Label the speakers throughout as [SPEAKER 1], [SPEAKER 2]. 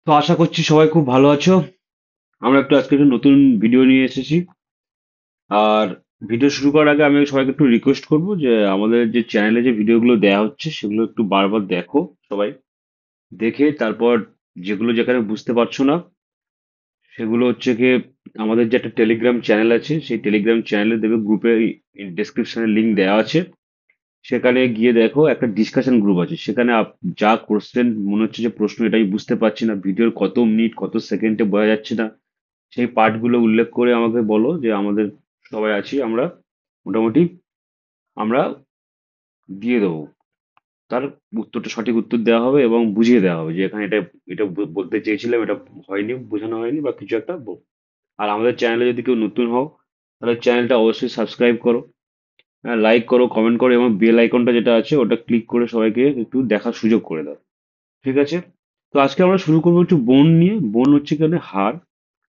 [SPEAKER 1] তো আশা করছি সবাই খুব ভালো আছো। আমরা আজকে একটু নতুন ভিডিও নিয়ে এসেছি। আর ভিডিও শুরু করার আগে আমি সবাইকে একটু রিকোয়েস্ট করব যে আমাদের যে চ্যানেলে যে ভিডিওগুলো দেওয়া হচ্ছে সেগুলো একটু বারবার দেখো সবাই। দেখে তারপর যেগুলো যেখানে বুঝতে পারছো না সেগুলো হচ্ছে গিয়ে আমাদের যে একটা টেলিগ্রাম চ্যানেল আছে সেই টেলিগ্রাম চ্যানেলে দেখবে গ্রুপে ডেসক্রিপশনে লিংক দেওয়া আছে। সেখানে গিয়ে দেখো একটা ডিসকাশন গ্রুপ আছে, সেখানে যা কোশ্চেন মনে হচ্ছে যে প্রশ্ন এটাই বুঝতে পারছি না, ভিডিওর কত মিনিট কত সেকেন্ডে বোঝা যাচ্ছে না, সেই পার্টগুলো উল্লেখ করে আমাকে বলো যে আমাদের সবাই আছি আমরা, মোটামুটি আমরা দিয়ে দেবো। তার উত্তরটা সঠিক উত্তর দেওয়া হবে এবং বুঝিয়ে দেওয়া হবে যে এখানে এটা এটা বলতে চেয়েছিলাম, এটা হয়নি, বোঝানো হয়নি বা কিছু একটা আর আমাদের চ্যানেলে যদি কেউ নতুন হও তাহলে চ্যানেলটা অবশ্যই সাবস্ক্রাইব করো, হ্যাঁ, লাইক করো, কমেন্ট করো এবং বেল আইকনটা যেটা আছে ওটা ক্লিক করে সবাইকে একটু দেখার সুযোগ করে দাও। ঠিক আছে? তো আজকে আমরা শুরু করবো একটু বোন নিয়ে। বোন হচ্ছে কেন হাড়।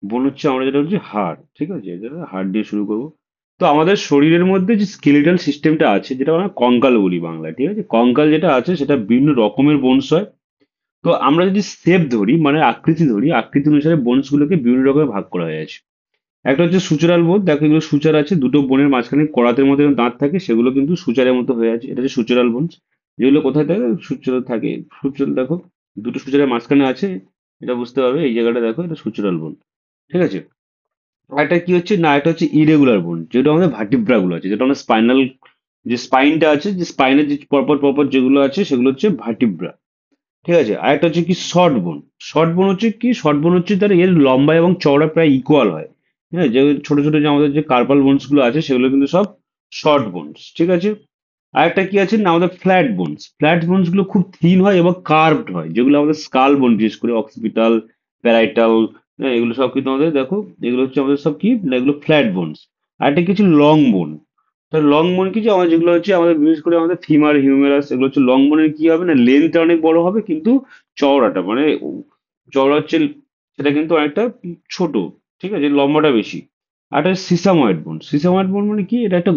[SPEAKER 1] বোন হচ্ছে আমরা যেটা হচ্ছে হাড়, ঠিক আছে, এটা হাড় দিয়ে শুরু করবো। তো আমাদের শরীরের মধ্যে যে স্কেলিটাল সিস্টেমটা আছে যেটা আমরা কঙ্কাল বলি বাংলায়, ঠিক আছে, কঙ্কাল যেটা আছে সেটা বিভিন্ন রকমের বোনস হয়। তো আমরা যদি শেপ ধরি মানে আকৃতি ধরি, আকৃতি অনুসারে বোনস গুলোকে বিভিন্ন রকমের ভাগ করা হয়েছে। একটা হচ্ছে সুচরাল বোন, দেখো এগুলো সুচার আছে, দুটো বোনের মাঝখানে করাতের মধ্যে যেমন দাঁত থাকে সেগুলো কিন্তু সুচারের মতো হয়ে আছে, এটা হচ্ছে সুচরাল বোনস। যেগুলো কোথায় থাকে, সুচর থাকে, সুচল দেখো, দুটো সুচারের মাঝখানে আছে, এটা বুঝতে পারবে, এই জায়গাটা দেখো, এটা সুচরাল বোন। ঠিক আছে? আর একটা কি হচ্ছে না, এটা হচ্ছে ইরেগুলার বোন, যেটা আমাদের ভার্টিব্রা গুলো আছে, যেটা আমাদের স্পাইনাল, যে স্পাইনটা আছে, যে স্পাইনের যে পরপর পরপর যেগুলো আছে সেগুলো হচ্ছে ভার্টিব্রা। ঠিক আছে? আর একটা হচ্ছে কি শর্ট বোন। শর্ট বোন হচ্ছে কি, শর্ট বোন হচ্ছে তার এর লম্বা এবং চওড়া প্রায় ইকুয়াল হয়। হ্যাঁ, যে ছোট ছোট যে আমাদের যে কার্পাল বোনস গুলো আছে সেগুলো কিন্তু সব শর্ট বোনস। ঠিক আছে? আর একটা কি আছে না, আমাদের ফ্ল্যাট বোনস। ফ্ল্যাট বোনস গুলো খুব থিন হয় এবং কার্ভড হয়, যেগুলো আমাদের স্কাল বোন, বিশেষ করে অক্সিপিটাল, প্যারাইটাল, হ্যাঁ, এগুলো সব কিন্তু আমাদের দেখো, এগুলো হচ্ছে আমাদের সব কি না, এগুলো ফ্ল্যাট বোনস। আর একটা কি হচ্ছে লং বোন। তো লং বোন কি, যে আমাদের যেগুলো হচ্ছে আমাদের বিশেষ করে আমাদের ফিমার হিউমেরাস, এগুলো হচ্ছে লং বোনের কি হবে না, লেন্থটা অনেক বড় হবে কিন্তু চওড়াটা মানে চওড়া হচ্ছে সেটা কিন্তু অনেকটা ছোট। ঠিক আছে? লম্বাটা বেশি। আর একটা সিসাময়েড বোন। সিসাময়েড বোন মানে কি, এটা একটা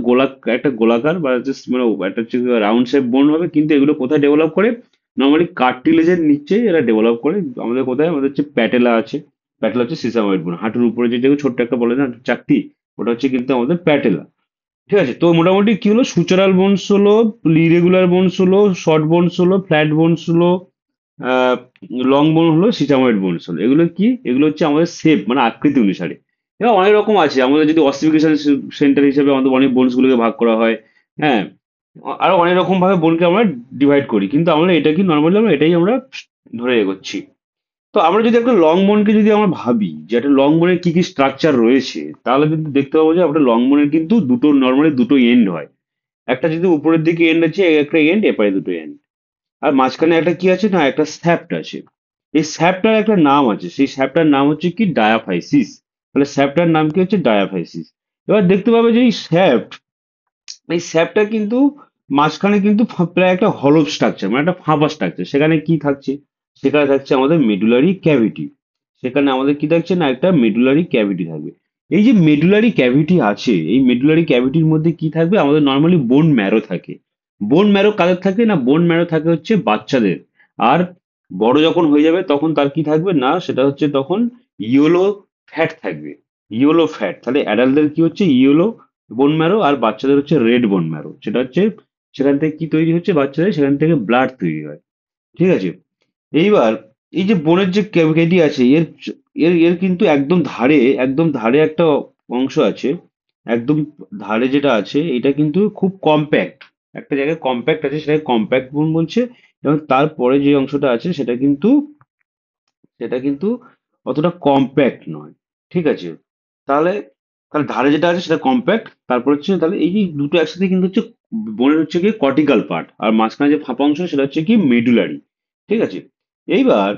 [SPEAKER 1] একটা গোলাকার বা just মানে একটা হচ্ছে রাউন্ড শেপ বোন হবে, কিন্তু এগুলো কোথায় ডেভেলপ করে, নর্মালি কার্টিলেজের নিচে এরা ডেভেলপ করে। আমাদের কোথায়, আমাদের হচ্ছে প্যাটেলা আছে, প্যাটেলা হচ্ছে সিসাময়েড বোন, হাঁটুর উপরে যে ছোট্ট একটা বলে না চাকতি, ওটা হচ্ছে কিন্তু আমাদের প্যাটেলা। ঠিক আছে? তো মোটামুটি কি হলো, সুচারাল বোনস হলো, ইরেগুলার বোনস হলো, শর্ট বোনস হলো, ফ্ল্যাট বোনস হলো, আহ লং বোন হলো, সিসাময়েড বোনস হলো। এগুলো কি, এগুলো হচ্ছে আমাদের শেপ মানে আকৃতি অনুসারে। এবার অনেক রকম আছে, আমাদের যদি অস্টিফিকেশন সেন্টার হিসেবে আমাদের অনেক বোনস গুলোকে ভাগ করা হয়। হ্যাঁ, আরো অনেক রকম ভাবে বোনকে আমরা ডিভাইড করি, কিন্তু আমরা এটা কি নর্মালি আমরা এটাই আমরা ধরে এগোচ্ছি। তো আমরা যদি একটা লং বোনকে যদি আমরা ভাবি যে একটা লং বোনের কি কি স্ট্রাকচার রয়েছে, তাহলে কিন্তু দেখতে পাবো যে একটা লং বোনের কিন্তু দুটো, নর্মালি দুটো এন্ড হয়। একটা যদি উপরের দিকে এন্ড আছে, একটা এন্ড, এপারে দুটো এন্ড। আর মাঝখানে একটা কি আছে না, একটা স্যাপ্ট আছে। এই স্যাপ্টার একটা নাম আছে, সেই স্যাপ্টার নাম হচ্ছে কি ডায়াফাইসিস। তাহলে স্যাপ্টার নাম কি হচ্ছে ডায়াফাইসিস। এবার দেখতে পাবে যে এই স্যাপটা কিন্তু মাঝখানে কিন্তু প্রায় একটা হলভ স্ট্রাকচার মানে একটা ফাঁপা স্ট্রাকচার, সেখানে কি থাকছে, সেখানে থাকছে আমাদের মেডুলারি ক্যাভিটি। সেখানে আমাদের কি থাকছে না, একটা মেডুলারি ক্যাভিটি থাকবে। এই যে মেডুলারি ক্যাভিটি আছে, এই মেডুলারি ক্যাভিটির মধ্যে কি থাকবে, আমাদের নর্মালি বোন ম্যারো থাকে। বোন ম্যারো কাদের থাকে না, বোন ম্যারো থাকে হচ্ছে বাচ্চাদের। আর বড় যখন হয়ে যাবে তখন তার কি থাকবে না, সেটা হচ্ছে তখন ইয়েলো ফ্যাট থাকবে। ইয়েলো ফ্যাট, তাহলে অ্যাডাল্টদের কি হচ্ছে ইয়েলো বোন ম্যারো, আর বাচ্চাদের হচ্ছে রেড বোন ম্যারো। সেটা হচ্ছে সেখান থেকে কি তৈরি হচ্ছে, বাচ্চাদের সেখান থেকে ব্লাড তৈরি হয়। ঠিক আছে? এইবার এই যে বোনের যে ক্যাভিটি আছে, এর এর এর কিন্তু একদম ধারে একটা অংশ আছে। একদম ধারে যেটা আছে এটা কিন্তু খুব কম্প্যাক্ট, একটা জায়গায় কম্প্যাক্ট আছে, সেটাকে কম্প্যাক্ট বোন বলছে। এবং তারপরে যে অংশটা আছে সেটা কিন্তু অতটা কম্প্যাক্ট নয়। ঠিক আছে? তাহলে তাহলে ধারে যেটা আছে সেটা কম্প্যাক্ট, তারপর হচ্ছে তাহলে এই যে দুটো একসাথে কিন্তু হচ্ছে বোনের হচ্ছে কি কর্টিক্যাল পার্ট, আর মাঝখানে যে ফাঁপা অংশ সেটা হচ্ছে কি মেডুলারি। ঠিক আছে? এইবার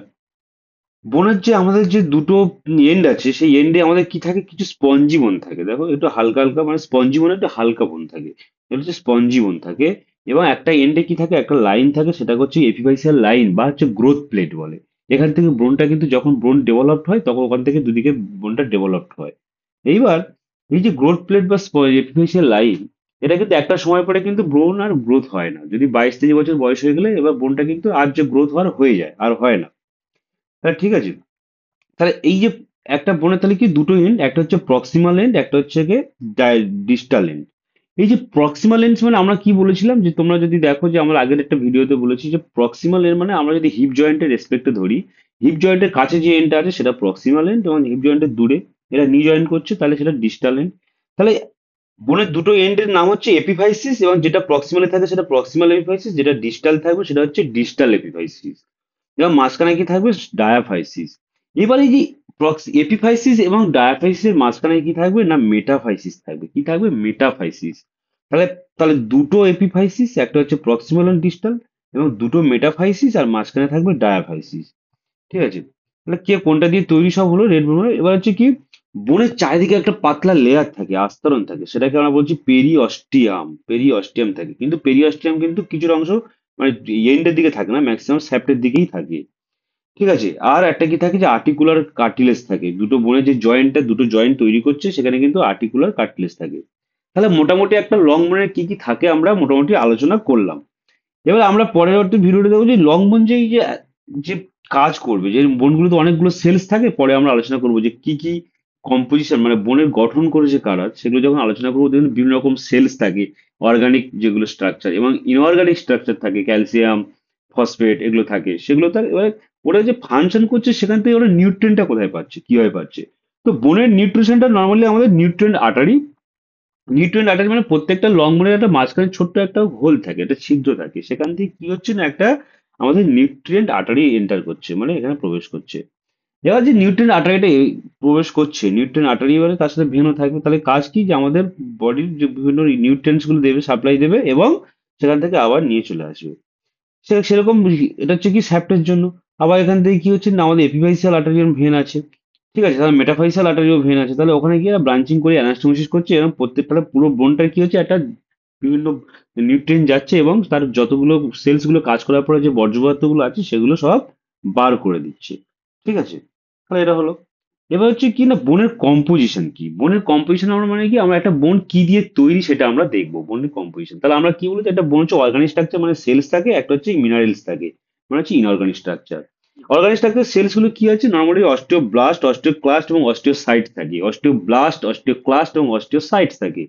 [SPEAKER 1] বোনের যে আমাদের যে দুটো এন্ড আছে, সেই এন্ডে আমাদের কি থাকে, কিছু স্পঞ্জি বোন থাকে, দেখো একটু হালকা হালকা, মানে স্পঞ্জি বোন একটু হালকা বোন থাকে, এটা হচ্ছে স্পঞ্জি বোন থাকে। এবং একটা এন্ডে কি থাকে, একটা লাইন থাকে, সেটা হচ্ছে এপিফাইসিয়াল লাইন বা হচ্ছে গ্রোথ প্লেট বলে। এখান থেকে বোনটা কিন্তু যখন বোন ডেভেলপড হয় তখন ওখান থেকে দুদিকে বোনটা ডেভেলপড হয়। এইবার এই যে গ্রোথ প্লেট বা এপিফাইসিয়াল লাইন, এটা কিন্তু একটা সময় পরে কিন্তু বোন আর গ্রোথ হয় না, যদি 22-23 বছর বয়স হয়ে গেলে এবার বোনটা কিন্তু আর যে গ্রোথ হওয়ার হয়ে যায় আর হয় না। তাহলে ঠিক আছে, তাহলে এই যে একটা বোনের তাহলে কি দুটো এন্ড, একটা হচ্ছে প্রক্সিমাল এন্ড, একটা হচ্ছে গিয়ে ডিস্টাল এন্ড। এই যে প্রক্সিমাল লেন্স মানে আমরা কি বলেছিলাম, যে তোমরা যদি দেখো যে আমরা আগের একটা ভিডিওতে বলেছি যে প্রক্সিমাল লেন্স মানে আমরা যদি হিপ জয়েন্টের রেসপেক্টে ধরি, হিপ জয়েন্টের কাছে যে এন্ডটা আছে সেটা প্রক্সিমাল এন্ড, এবং হিপ জয়েন্টের দূরে এটা নি জয়েন্ট করছে তাহলে সেটা ডিস্টাল এন্ড। তাহলে বোনের দুটো এন্ডের নাম হচ্ছে এপিফাইসিস, এবং যেটা প্রক্সিমালে থাকে সেটা প্রক্সিমাল এপিফাইসিস, যেটা ডিস্টাল থাকবে সেটা হচ্ছে ডিস্টাল এপিফাইসিস, এবং মাঝখানে কি থাকবে, ডায়াফাইসিস। এবার এই যে এপিফাইসিস এবং ডায়াফাইসিসের মাঝখানে কি থাকবে না, মেটাফাইসিস থাকবে। কি থাকবে, মেটাফাইসিস। তাহলে তাহলে দুটো এপিফাইসিস, একটা হচ্ছে প্রক্সিমাল এবং ডিস্টাল, এবং দুটো মেটাফাইসিস, আর মাঝখানে থাকবে ডায়াফাইসিস। ঠিক আছে, তাহলে কে কোনটা দিয়ে তৈরি সব হলো রেড বোন। এবার হচ্ছে কি, বোনের চারিদিকে একটা পাতলা লেয়ার থাকে, আস্তরণ থাকে, সেটাকে আমরা বলছি পেরিঅস্টিয়াম। পেরিঅস্টিয়াম থাকে, কিন্তু পেরিঅস্টিয়াম কিন্তু কিছুর অংশ মানে এন্ডের দিকে থাকে না, ম্যাক্সিমাম স্যাপ্টের দিকেই থাকে। ঠিক আছে, আর একটা কি থাকে যে আর্টিকুলার কার্টিলেজ থাকে, দুটো বোনের যে জয়েন্টটা দুটো জয়েন্ট তৈরি করছে সেখানে কিন্তু আর্টিকুলার কার্টিলেজ থাকে। তাহলে মোটামুটি একটা লং বোনের কি কি থাকে আমরা মোটামুটি আলোচনা করলাম। এবার আমরা পরবর্তী ভিডিওতে দেখবো যে লং বোন যে এই যে যে কাজ করবে, যে বোনগুলোতে অনেকগুলো সেলস থাকে, পরে আমরা আলোচনা করবো যে কি কি কম্পোজিশন মানে বোনের গঠন করেছে কারা, সেগুলো যখন আলোচনা করবো দেখবেন বিভিন্ন রকম সেলস থাকে, অর্গানিক যেগুলো স্ট্রাকচার এবং ইনঅর্গানিক স্ট্রাকচার থাকে, ক্যালসিয়াম, ফসফেট এগুলো থাকে, সেগুলো তার এবার ওরা যে ফাংশন করছে সেখান থেকে ওরা নিউট্রিয়েন্টটা কোথায় পাচ্ছে, কিভাবে পাচ্ছে। তো বোনের নিউট্রিশনটা নর্মালি আমাদের নিউট্রিয়েন্ট আর্টারি। নিউট্রিয়েন্ট আটাশ মানে প্রত্যেকটা লং বোনের একটা মাঝখানে ছোট্ট একটা হোল থাকে, একটা ছিদ্র থাকে, সেখান থেকে কি হচ্ছে না একটা আমাদের নিউট্রিয়েন্ট আটারি এন্টার করছে, মানে এখানে প্রবেশ করছে। এবার যে নিউট্রিয়েন্ট আটারিটা প্রবেশ করছে, নিউট্রিয়েন্ট আটারি এবারে তার সাথে ভেনও থাকবে, তাহলে কাজ কি যে আমাদের বডির যে বিভিন্ন নিউট্রিয়েন্টস গুলো দেবে, সাপ্লাই দেবে, এবং সেখান থেকে আবার নিয়ে চলে আসবে। সেরকম এটা হচ্ছে কি স্যাপ্টের জন্য। আবার এখান থেকে কি হচ্ছে না আমাদের এপিফাইসিয়াল আর্টারিয়াল ভেন আছে। ঠিক আছে, তাহলে মেটাফাইসাল আর্টারিও ভেন আছে, তাহলে ওখানে গিয়ে ব্রাঞ্চিং করে অ্যানাস্টোমোসিস করছে, এবং প্রত্যেকটা পুরো বোনটার কি হচ্ছে একটা বিভিন্ন নিউট্রিয়েন্ট যাচ্ছে, এবং তার যতগুলো সেলস গুলো কাজ করার পরে যে বর্জ্য পদার্থ গুলো আছে সেগুলো সব বার করে দিচ্ছে। ঠিক আছে, তাহলে এটা হলো। এবার হচ্ছে কি না বোনের কম্পোজিশন কি, বোনের কম্পোজিশন আমরা মানে কি আমরা একটা বোন কি দিয়ে তৈরি সেটা আমরা দেখবো, বোনের কম্পোজিশন। তাহলে আমরা কি বলছি, একটা বোন হচ্ছে অর্গানিক স্ট্রাকচার মানে সেলস থাকে, একটা হচ্ছে মিনারেলস থাকে মানে হচ্ছে inorganic structure. Organic structure cells গুলো কি আছে, নর্মালি অস্টিওব্লাস্ট, অস্টিওক্লাস্ট এবং অস্টিওসাইট থাকে, অস্টিওব্লাস্ট, অস্টিওক্লাস্ট এবং অস্টিওসাইট থাকে।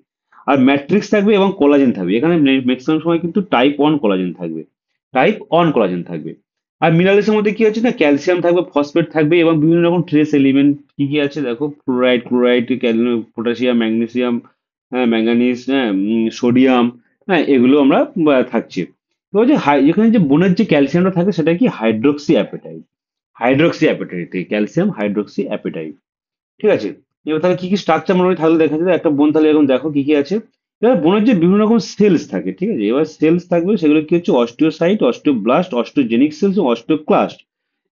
[SPEAKER 1] আর ম্যাট্রিক্স থাকবে এবং কোলাজেন থাকবে, এখানে ম্যাক্সিমাম সময় কিন্তু টাইপ 1 কোলাজেন থাকবে, টাইপ 1 কোলাজেন থাকবে। আর মিনারেলস এর মধ্যে কি আছে না, ক্যালসিয়াম থাকবে, ফসফেট থাকবে, এবং বিভিন্ন রকম ট্রেস এলিমেন্ট কি কি আছে দেখো, ফ্লোরাইড, ক্লোরাইড, পটাশিয়াম, ম্যাগনেসিয়াম, হ্যাঁ ম্যাঙ্গানিজ, হ্যাঁ সোডিয়াম, হ্যাঁ এগুলো আমরা থাকছে। এবার যে এখানে যে বোনের যে ক্যালসিয়ামটা থাকে সেটা কি হাইড্রোক্সি অ্যাপেটাইট, হাইড্রোক্সি অ্যাপেটাইট থেকে ক্যালসিয়াম হাইড্রোক্সি অ্যাপেটাইট। ঠিক আছে, এবার তাহলে কি কি স্ট্রাকচার মোটামুটি থাকলে দেখা যাবে একটা বোন, তাহলে এরকম দেখো কি কি আছে। এবার বোনের যে বিভিন্ন রকম সেলস থাকে, ঠিক আছে, এবার সেলস থাকবে সেগুলো কি হচ্ছে অস্টিওসাইট, অস্টিওব্লাস্ট, অস্টিওজেনিক সেলস এবং অস্টিওক্লাস্ট।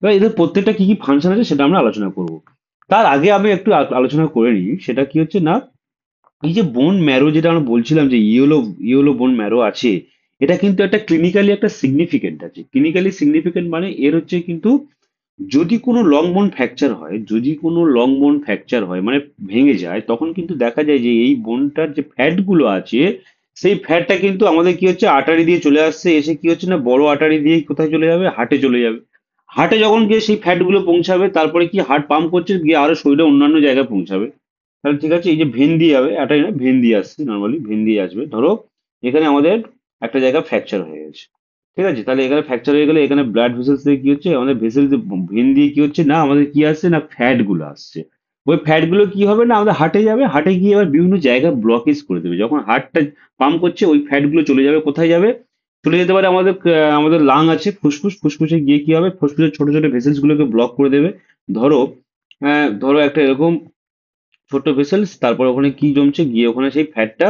[SPEAKER 1] এবার এদের প্রত্যেকটা কি কি ফাংশন আছে সেটা আমরা আলোচনা করব। তার আগে আমি একটু আলোচনা করে নিই, সেটা কি হচ্ছে না, এই যে বোন ম্যারো যেটা আমরা বলছিলাম যে ইয়েলো ইয়েলো বোন ম্যারো আছে, এটা কিন্তু একটা ক্লিনিক্যালি একটা সিগনিফিকেন্ট আছে। ক্লিনিক্যালি সিগনিফিকেন্ট মানে এর হচ্ছে কিন্তু যদি কোনো লং বোন ফ্র্যাকচার হয়, যদি কোনো লং বোন ফ্র্যাকচার হয় মানে ভেঙে যায়, তখন কিন্তু দেখা যায় যে এই বোনটার যে ফ্যাট গুলো আছে সেই ফ্যাটটা কিন্তু আমাদের কি হচ্ছে আর্টারি দিয়ে চলে আসছে, এসে কি হচ্ছে না বড় আর্টারি দিয়ে কোথায় চলে যাবে, হার্টে চলে যাবে। হার্টে যখন গিয়ে সেই ফ্যাট গুলো পৌঁছাবে, তারপরে কি হার্ট পাম্প করছে গিয়ে আরো শরীরে অন্যান্য জায়গায় পৌঁছাবে। তাহলে ঠিক আছে, এই যে ভেন দিয়ে যাবে, আর্টারি না ভেন দিয়ে আসছে, নর্মালি ভেন দিয়ে আসবে। ধরো এখানে আমাদের একটা জায়গা ফ্র্যাকচার হয়ে গেছে, ঠিক আছে, তাহলে এখানে ফ্র্যাকচার হয়ে গেলে এখানে ব্লাড ভেসেলস থেকে কি হচ্ছে আমাদের ভেসেল ভেন দিয়ে কি হচ্ছে না আমাদের কি আসছে না ফ্যাট গুলো আসছে। ওই ফ্যাট গুলো কি হবে না আমাদের হার্টে যাবে, হার্টে গিয়ে এবার বিভিন্ন জায়গায় ব্লকেজ করে দেবে। যখন হার্টটা পাম্প করছে ওই ফ্যাট গুলো চলে যাবে কোথায় যাবে, চলে যেতে পারে আমাদের আমাদের লাং আছে, ফুসফুস, ফুসফুসে গিয়ে কি হবে ফুসফুসের ছোট ছোট ভেসেলস গুলোকে ব্লক করে দেবে। ধরো ধরো একটা এরকম ছোট ভেসেলস, তারপর ওখানে কি জমছে গিয়ে ওখানে সেই ফ্যাটটা,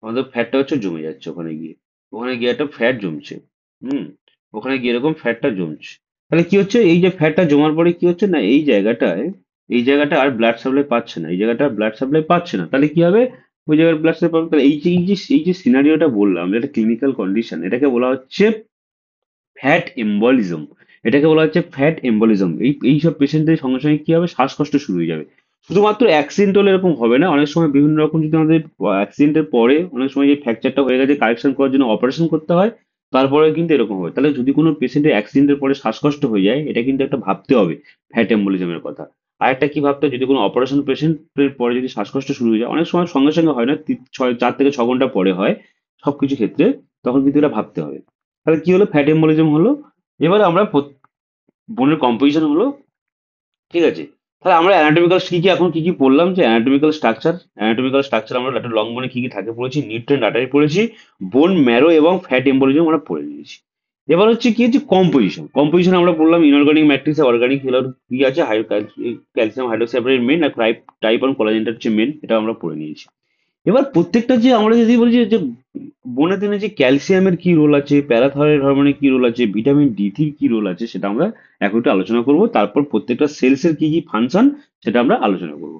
[SPEAKER 1] আমাদের ফ্যাটটা হচ্ছে জমে যাচ্ছে ওখানে গিয়ে, ওখানে গিয়ে একটা ফ্যাট জমছে। হুম, ওখানে গিয়ে এরকম ফ্যাটটা জমছে। তাহলে কি হচ্ছে এই যে ফ্যাটটা জমার পরে কি হচ্ছে না এই জায়গাটায়, এই জায়গাটা আর ব্লাড সাপ্লাই পাচ্ছে না, এই জায়গাটা ব্লাড সাপ্লাই পাচ্ছে না, তাহলে কি হবে ওই জায়গায় ব্লাড সাপ্লাই পাবে। তাহলে এই যে সিনারিওটা বললাম এটা ক্লিনিক্যাল কন্ডিশন, এটাকে বলা হচ্ছে ফ্যাট এম্বলিজম। এটাকে বলা হচ্ছে ফ্যাট এম্বলিজম। এইসব পেশেন্টদের সঙ্গে সঙ্গে কি হবে শ্বাসকষ্ট শুরু হয়ে যাবে। শুধুমাত্র অ্যাক্সিডেন্ট হলে এরকম হবে না, অনেক সময় বিভিন্ন রকম যদি আমাদের অ্যাক্সিডেন্টের পরে অনেক সময় যে ফ্র্যাকচারটা হয়ে গেছে কারেকশন করার জন্য অপারেশন করতে হয়, তারপরে কিন্তু এরকম হবে। তাহলে যদি কোনো পেশেন্টের অ্যাক্সিডেন্টের পরে শ্বাসকষ্ট হয়ে যায়, এটা কিন্তু একটা ভাবতে হবে ফ্যাট এম্বোলিজমের কথা। আর একটা কি ভাবতে হবে, যদি কোনো অপারেশন পেশেন্টের পরে যদি শ্বাসকষ্ট শুরু হয়ে যায়, অনেক সময় সঙ্গে সঙ্গে হয় না, 4 থেকে 6 ঘন্টা পরে হয় সবকিছু ক্ষেত্রে, তখন কিন্তু এটা ভাবতে হবে। তাহলে কি হলো, ফ্যাট এম্বোলিজম হলো। এবারে আমরা বোনের কম্পোজিশন হলো, ঠিক আছে। তাহলে আমরা অ্যানাটমিক্যাল কি কি এখন কি কি পড়লাম, যে অ্যানাটমিক্যাল স্ট্রাকচার আমরা একটা লং বোনে কি কি থাকে পড়েছি, নিউট্রিয়েন্ট আর্টারি পড়েছি, বোন ম্যারো এবং ফ্যাট এম্বোলিজম আমরা পড়ে নিয়েছি। এবার হচ্ছে কি হচ্ছে কম্পোজিশন আমরা বললাম ইনঅর্গানিক ম্যাট্রিক্স, অর্গানিক হেলার কি আছে, ক্যালসিয়াম হাইড্রোক্সাইড মেন, আর টাইপ অন কোলাজেনটা হচ্ছে মেন, এটা আমরা পড়ে নিয়েছি। এবার প্রত্যেকটা যে আমরা যদি বলি যে বনে দিনে যে ক্যালসিয়ামের কি রোল আছে, প্যারাথাইরয়েড হরমোনের কি রোল আছে, ভিটামিন ডি3 কি রোল আছে, সেটা আমরা এখন একটু আলোচনা করব। তারপর প্রত্যেকটা সেলসের কি কি ফাংশন, সেটা আমরা আলোচনা করব।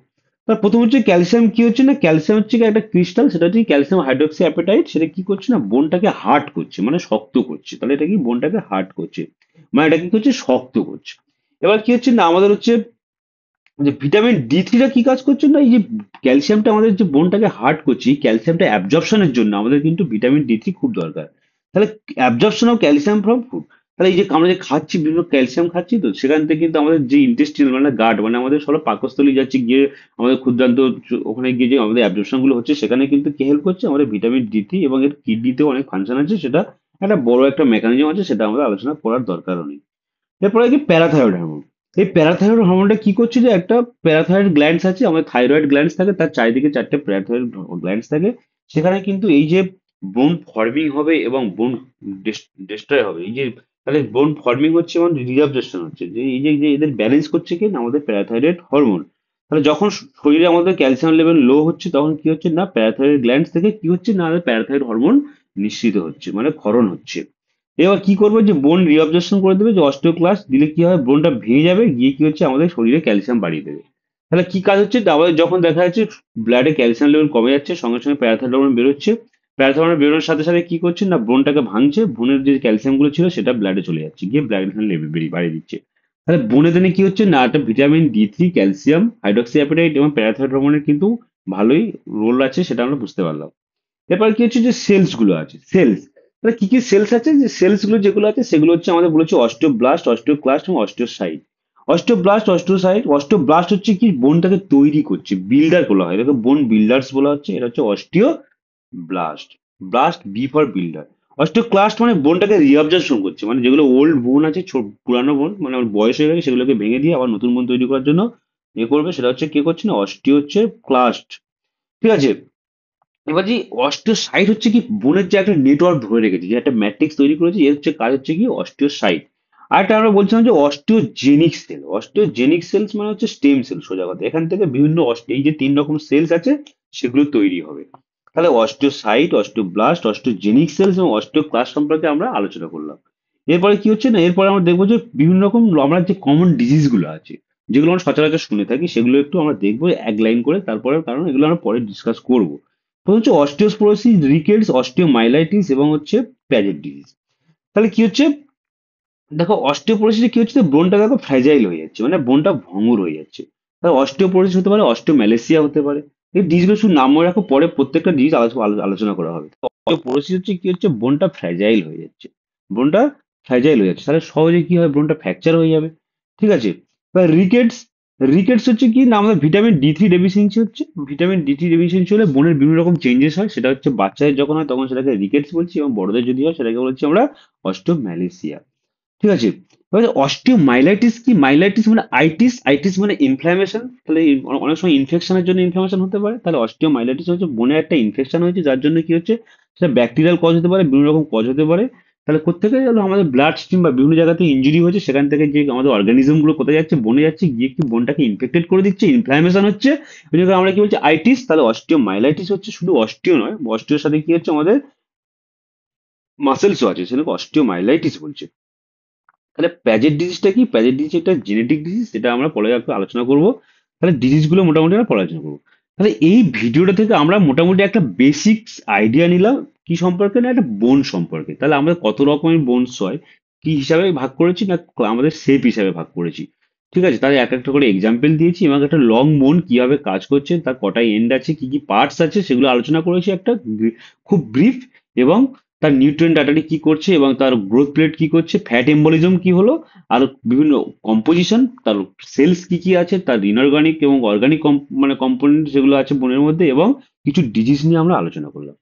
[SPEAKER 1] তার প্রথম হচ্ছে ক্যালসিয়াম, কি হচ্ছে না, ক্যালসিয়াম হচ্ছে কি একটা ক্রিস্টাল, সেটা হচ্ছে ক্যালসিয়াম হাইড্রোক্সি অ্যাপেটাইট, সেটা কি করছে না, বোনটাকে হার্ড করছে, মানে শক্ত করছে। তাহলে এটা কি, বোনটাকে হার্ড করছে, মানে এটা কি করছে, শক্ত করছে। এবার কি হচ্ছে না, আমাদের হচ্ছে যে ভিটামিন ডি3টা কি কাজ করছে না, এই যে ক্যালসিয়ামটা আমাদের যে বোনটাকে হার্ড করছে, ক্যালসিয়ামটা অ্যাবজর্পশনের জন্য আমাদের কিন্তু ভিটামিন ডি3 খুব দরকার। তাহলে absorption of calcium from food, তাহলে এই যে আমরা যে খাচ্ছি বিভিন্ন ক্যালসিয়াম খাচ্ছি, তো সেখান থেকে কিন্তু আমাদের যে ইন্টেস্টিন মানে গাট, মানে আমাদের সব পাকস্থলী যাচ্ছে, গিয়ে আমাদের ক্ষুদ্রান্ত ওখানে গিয়ে যে আমাদের অ্যাবজর্পশন গুলো হচ্ছে, সেখানে কিন্তু কে হেল্প করছে, আমাদের ভিটামিন ডি3, এবং এর কিডনিতেও অনেক ফাংশন আছে, সেটা একটা বড় একটা মেকানিজম আছে, সেটা আমাদের আলোচনা করার দরকারও নেই। এরপরে কি প্যারাথাইরয়েড হরমোন, এই প্যারাথাইরয়েড হরমোনটা কি করছে, যে একটা প্যারাথাইরয়েড গ্ল্যান্ডস আছে, আমাদের থাইরয়েড গ্ল্যান্ডস থাকে, তার চারিদিকে 4টে প্যারাথাইরয়েড গ্ল্যান্ডস থাকে। সেখানে কিন্তু এই যে বোন ফর্মিং হবে এবং বোন ডিস্ট্রয় হবে, এই যে তাহলে বোন ফর্মিং হচ্ছে এবং রিঅ্যাবজর্পশন হচ্ছে, যে এই যে যে এদের ব্যালেন্স করছে কি না, আমাদের প্যারাথাইরয়েড হরমোন। তাহলে যখন শরীরে আমাদের ক্যালসিয়াম লেভেল লো হচ্ছে, তখন কি হচ্ছে না, প্যারাথাইরয়েড গ্ল্যান্ডস থেকে কি হচ্ছে না, আমাদের প্যারাথাইরয়েড হরমোন নিঃসৃত হচ্ছে, মানে ক্ষরণ হচ্ছে। এবার কি করবে, যে বোন রিঅবজর্পশন করে দেবে, যে অস্টিওক্লাস্ট দিলে কি হয়, বোনটা ভেঙে যাবে, গিয়ে কি হচ্ছে, আমাদের শরীরে ক্যালসিয়াম বাড়িয়ে দেবে। তাহলে কি কাজ হচ্ছে, আমাদের যখন দেখা যাচ্ছে ব্লাডে ক্যালসিয়াম লেভেল কমে যাচ্ছে, সঙ্গে সঙ্গে প্যারাথাইরয়েড হরমোন বেরোচ্ছে। প্যারাথাইরয়েড হরমোন বেরোনোর সাথে সাথে কি করছে না, বোনটাকে ভাঙছে, বোনের যে ক্যালসিয়াম গুলো ছিল সেটা ব্লাডে চলে যাচ্ছে, গিয়ে ব্লাড লেভেল বাড়িয়ে দিচ্ছে। তাহলে বনে দিনে কি হচ্ছে না, একটা vitamin D3, calcium hydroxy appetite এবং প্যারাথাইরয়েড হরমোনের কিন্তু ভালোই রোল আছে, সেটা আমরা বুঝতে পারলাম। এরপর কি হচ্ছে, যে সেলস গুলো আছে, সেলস, তাহলে কি কি সেলস আছে, যে সেলস গুলো যেগুলো আছে সেগুলো হচ্ছে আমাদের বলেছে অস্টিওব্লাস্ট, অস্টিওক্লাস্ট এবং অস্টিওসাইট। অস্টিওব্লাস্ট হচ্ছে কি, বোনটাকে তৈরি করছে, বিল্ডার বলা হয়, এটাকে বোন বিল্ডার্স বলা হচ্ছে, এটা হচ্ছে blast. Blast B for builder. Osteoclast মানে বোনটাকে রিঅবজর্পশন করছে, মানে যেগুলো ওল্ড বোন আছে, পুরানো বোন, মানে ওর বয়স হয়ে গেছে, সেগুলোকে ভেঙে দিয়ে আবার নতুন বোন তৈরি করার জন্য করবে, সেটা হচ্ছে কে করছে না, অস্টিও হচ্ছে ক্লাস্ট, ঠিক আছে। এবার যে অস্টিওসাইট হচ্ছে কি, বোনের যে একটা নেটওয়ার্ক ধরে রেখেছে, যে একটা ম্যাট্রিক্স তৈরি করেছে, এর হচ্ছে কাজ হচ্ছে কি অস্টিওসাইট। আর একটা আমরা বলছিলাম যে অস্টিওজেনিক সেলস মানে হচ্ছে স্টেম সেল, সোজা কথা, এখান থেকে বিভিন্ন এই যে 3 রকম সেলস আছে, সেগুলো তৈরি হবে। তাহলে অস্টিওসাইট, অস্টিওব্লাস্ট, অস্টিওজেনিক সেলস এবং অস্টিওক্লাস্ট সম্পর্কে আমরা আলোচনা করলাম। এরপরে কি হচ্ছে না, এরপরে আমরা দেখবো যে বিভিন্ন রকম আমরা যে কমন ডিজিজ গুলো আছে, যেগুলো আমরা সচরাচর শুনে থাকি, সেগুলো একটু আমরা দেখবো এক লাইন করে, তারপরে কারণ এগুলো আমরা পরে ডিসকাস করবো। প্রথম হচ্ছে অস্টিওস্পোরোসিস, রিকেটস, অস্টিওমাইলাইটিস এবং হচ্ছে প্যাজেট ডিজিজ। তাহলে কি হচ্ছে, দেখো অস্টিওপোরোসিসে কি হচ্ছে, বোনটা দেখো ফ্র্যাজাইল হয়ে যাচ্ছে, মানে বোনটা ভঙ্গুর হয়ে যাচ্ছে। তাহলে অস্টিওপোরোসিস হতে পারে, অস্টিওম্যালেসিয়া হতে পারে। এই ডিজিজগুলো শুধু নাম মনে রাখো, পরে প্রত্যেকটা ডিজিজ আলোচনা করা হবে। অস্টিওপোরোসিস হচ্ছে কি হচ্ছে, বোনটা ফ্র্যাজাইল হয়ে যাচ্ছে, বোনটা ফ্র্যাজাইল হয়ে যাচ্ছে, তাহলে সহজে কি হয়, বোনটা ফ্র্যাকচার হয়ে যাবে, ঠিক আছে। এবার রিকেটস, রিকেটস হচ্ছে কি না, আমাদের ভিটামিন ডি3 ডেফিসিয়েন্সি হচ্ছে, ভিটামিন ডি3 ডেফিসিয়েন্সি হলে বোনের বিভিন্ন রকম চেঞ্জেস হয়, সেটা হচ্ছে বাচ্চাদের যখন হয় তখন সেটাকে রিকেটস বলছি, এবং বড়দের যদি হয় সেটাকে বলছি আমরা অস্টিওম্যালেসিয়া, ঠিক আছে। এবার অস্টিওমাইলাইটিস কি, মাইলাইটিস মানে আইটিস, আইটিস মানে ইনফ্ল্যামেশন, তাহলে অনেক সময় ইনফেকশনের জন্য ইনফ্লামেশন হতে পারে। তাহলে অস্টিওমাইলাইটিস হচ্ছে বোনে একটা ইনফেকশন হয়েছে, যার জন্য কি হচ্ছে, সেটা ব্যাকটেরিয়াল কজ হতে পারে, বিভিন্ন রকম কজ হতে পারে। তাহলে কোথেকে গেলো, আমাদের ব্লাড স্ট্রিম বা বিভিন্ন জায়গাতে ইনজুরি হয়েছে, সেখান থেকে যে আমাদের অর্গানিজম গুলো কোথায় যাচ্ছে, বনে যাচ্ছে, গিয়ে কি বোনটাকে ইনফেক্টেড করে দিচ্ছে, ইনফ্লামেশন হচ্ছে, ওই জন্য আমরা কি বলছি আইটিস। তাহলে অস্টিওমাইলাইটিস হচ্ছে শুধু অস্টিও নয়, অস্টিওর সাথে কি হচ্ছে, আমাদের মাসেলসও আছে, সেটাকে অস্টিওমাইলাইটিস বলছে। তাহলে প্যাজেট ডিজিজটা কি, প্যাজেট ডিজিজ একটা জেনেটিক ডিজিজ, যেটা আমরা পরে একটু আলোচনা করব। তাহলে ডিজিজ গুলো মোটামুটি আমরা পরে আলোচনা করবো। তাহলে এই ভিডিওটা থেকে আমরা মোটামুটি একটা বেসিক্স আইডিয়া নিলাম, কি সম্পর্কে না, একটা বোন সম্পর্কে। তাহলে আমরা কত রকমের বোনস হয়, কি হিসাবে ভাগ করেছি না, আমাদের শেপ হিসাবে ভাগ করেছি, ঠিক আছে। তাহলে এক একটা করে এক্সাম্পল দিয়েছি, এবং একটা লং বোন কিভাবে কাজ করছে, তার কটা এন্ড আছে, কি কি পার্টস আছে, সেগুলো আলোচনা করেছি, একটা খুব ব্রিফ এবং তার নিউট্রিয়েন্ট ডাটাটি কি করছে এবং তার গ্রোথ প্লেট কি করছে, ফ্যাট এম্বলিজম কি হলো, আর বিভিন্ন কম্পোজিশন, তার সেলস কি কি আছে, তার ইনঅর্গানিক এবং অর্গানিক মানে কম্পোনেন্ট যেগুলো আছে বোনের মধ্যে, এবং কিছু ডিজিজ নিয়ে আমরা আলোচনা করলাম।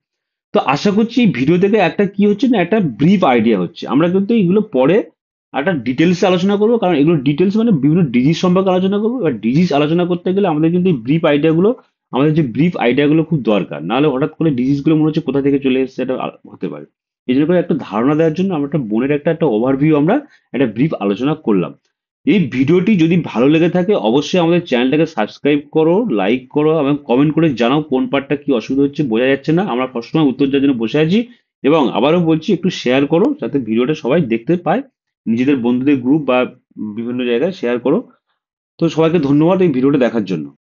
[SPEAKER 1] তো আশা করছি এই ভিডিও থেকে একটা কি হচ্ছে না, একটা ব্রিফ আইডিয়া হচ্ছে। আমরা কিন্তু এগুলো পরে একটা ডিটেলস আলোচনা করবো, কারণ এগুলো ডিটেলস মানে বিভিন্ন ডিজিজ সম্পর্কে আলোচনা করবো। এবার ডিজিজ আলোচনা করতে গেলে আমাদের কিন্তু এই ব্রিফ আইডিয়াগুলো, আমাদের যে ব্রিফ আইডিয়াগুলো খুব দরকার, নাহলে হঠাৎ করে ডিজিজগুলো মনে হচ্ছে কোথা থেকে চলে এসেছে, এটা হতে পারে। এই জন্য করে একটা ধারণা দেওয়ার জন্য আমরা একটা বোনের একটা ওভারভিউ, আমরা একটা ব্রিফ আলোচনা করলাম। এই ভিডিওটি যদি ভালো লেগে থাকে অবশ্যই আমাদের চ্যানেলটাকে সাবস্ক্রাইব করো, লাইক করো এবং কমেন্ট করে জানাও কোন পার্টটা কি অসুবিধা হচ্ছে, বোঝা যাচ্ছে না। আমরা সবসময় উত্তর দেওয়ার জন্য বসে আছি। এবং আবারও বলছি, একটু শেয়ার করো যাতে ভিডিওটা সবাই দেখতে পায়, নিজেদের বন্ধুদের গ্রুপ বা বিভিন্ন জায়গায় শেয়ার করো। তো সবাইকে ধন্যবাদ এই ভিডিওটা দেখার জন্য।